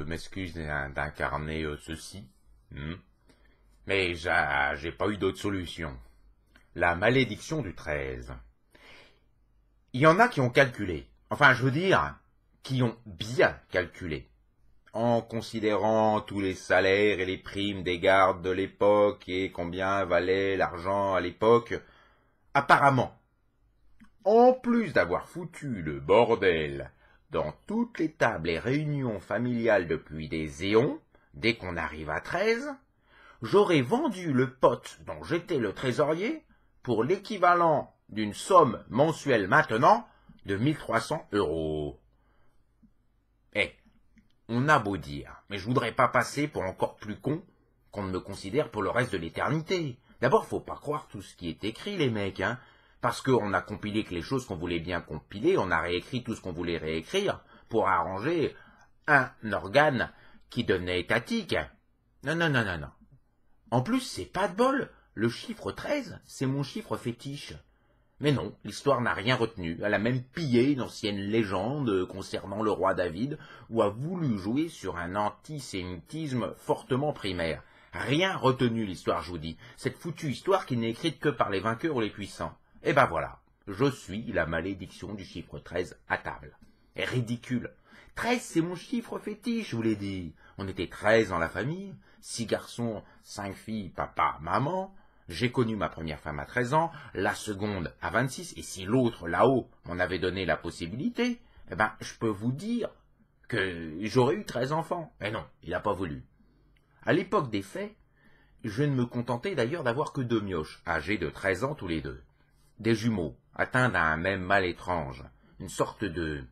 m'excuse d'incarner ceci, mais j'ai pas eu d'autre solution. La malédiction du 13. Il y en a qui ont calculé, enfin je veux dire, qui ont bien calculé, en considérant tous les salaires et les primes des gardes de l'époque et combien valait l'argent à l'époque. Apparemment, en plus d'avoir foutu le bordel dans toutes les tables et réunions familiales depuis des éons, dès qu'on arrive à 13, j'aurais vendu le pote dont j'étais le trésorier pour l'équivalent d'une somme mensuelle maintenant de 1300 €. Eh, on a beau dire, mais je voudrais pas passer pour encore plus con qu'on ne me considère pour le reste de l'éternité. D'abord, faut pas croire tout ce qui est écrit, les mecs, hein. Parce qu'on a compilé que les choses qu'on voulait bien compiler, on a réécrit tout ce qu'on voulait réécrire pour arranger un organe qui devenait étatique. Non, non, non, non, non. En plus, c'est pas de bol. Le chiffre 13, c'est mon chiffre fétiche. Mais non, l'histoire n'a rien retenu. Elle a même pillé une ancienne légende concernant le roi David, ou a voulu jouer sur un antisémitisme fortement primaire. Rien retenu, l'histoire, je vous dis. Cette foutue histoire qui n'est écrite que par les vainqueurs ou les puissants. Et ben voilà, je suis la malédiction du chiffre 13 à table. Et ridicule. 13, c'est mon chiffre fétiche, je vous l'ai dit. On était 13 dans la famille, 6 garçons, 5 filles, papa, maman. J'ai connu ma première femme à 13 ans, la seconde à 26, et si l'autre, là-haut, m'en avait donné la possibilité, eh ben, je peux vous dire que j'aurais eu 13 enfants. Mais non, il n'a pas voulu. À l'époque des faits, je ne me contentais d'ailleurs d'avoir que 2 mioches, âgés de 13 ans tous les deux. Des jumeaux, atteints d'un même mal étrange, une sorte de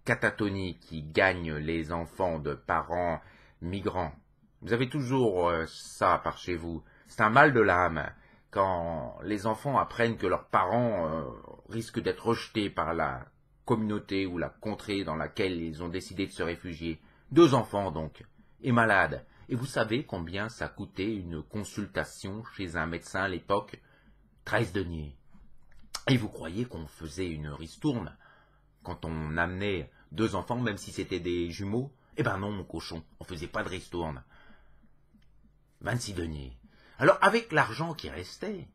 catatonie qui gagne les enfants de parents migrants. Vous avez toujours ça par chez vous. C'est un mal de l'âme, quand les enfants apprennent que leurs parents risquent d'être rejetés par la communauté ou la contrée dans laquelle ils ont décidé de se réfugier. 2 enfants donc, et malades. Et vous savez combien ça coûtait une consultation chez un médecin à l'époque? 13 deniers. Et vous croyez qu'on faisait une ristourne quand on amenait 2 enfants, même si c'était des jumeaux? Eh ben non, mon cochon, on faisait pas de ristourne. 26 deniers. Alors, avec l'argent qui restait,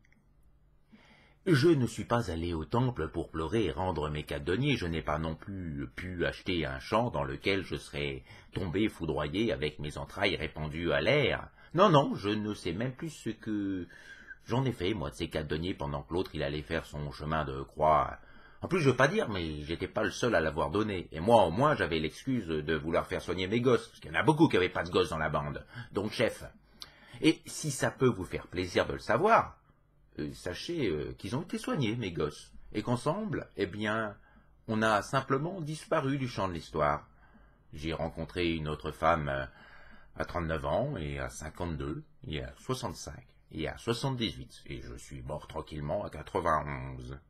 je ne suis pas allé au temple pour pleurer et rendre mes 4 deniers. Je n'ai pas non plus pu acheter un champ dans lequel je serais tombé foudroyé avec mes entrailles répandues à l'air. Non, non, je ne sais même plus ce que j'en ai fait, moi, de ces 4 deniers, pendant que l'autre, il allait faire son chemin de croix. En plus, je veux pas dire, mais j'étais pas le seul à l'avoir donné. Et moi, au moins, j'avais l'excuse de vouloir faire soigner mes gosses, parce qu'il y en a beaucoup qui n'avaient pas de gosses dans la bande. Donc, chef. Et si ça peut vous faire plaisir de le savoir, sachez qu'ils ont été soignés, mes gosses. Et qu'ensemble, eh bien, on a simplement disparu du champ de l'histoire. J'ai rencontré une autre femme à 39 ans, et à 52, et à 65, et à 78, et je suis mort tranquillement à 91.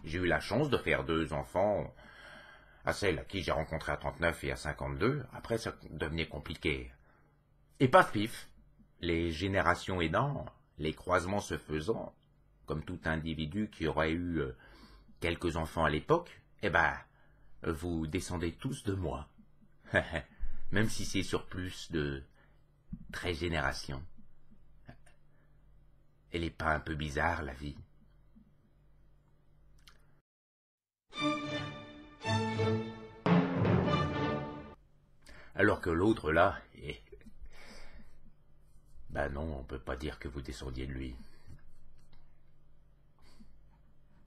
J'ai eu la chance de faire 2 enfants à celle à qui j'ai rencontré à 39 et à 52. Après, ça devenait compliqué. Et paf pif, les générations aidant, les croisements se faisant, comme tout individu qui aurait eu quelques enfants à l'époque, eh ben, vous descendez tous de moi. Même si c'est sur plus de 13 générations. Elle est pas un peu bizarre, la vie? Alors que l'autre, là, ben non, on peut pas dire que vous descendiez de lui.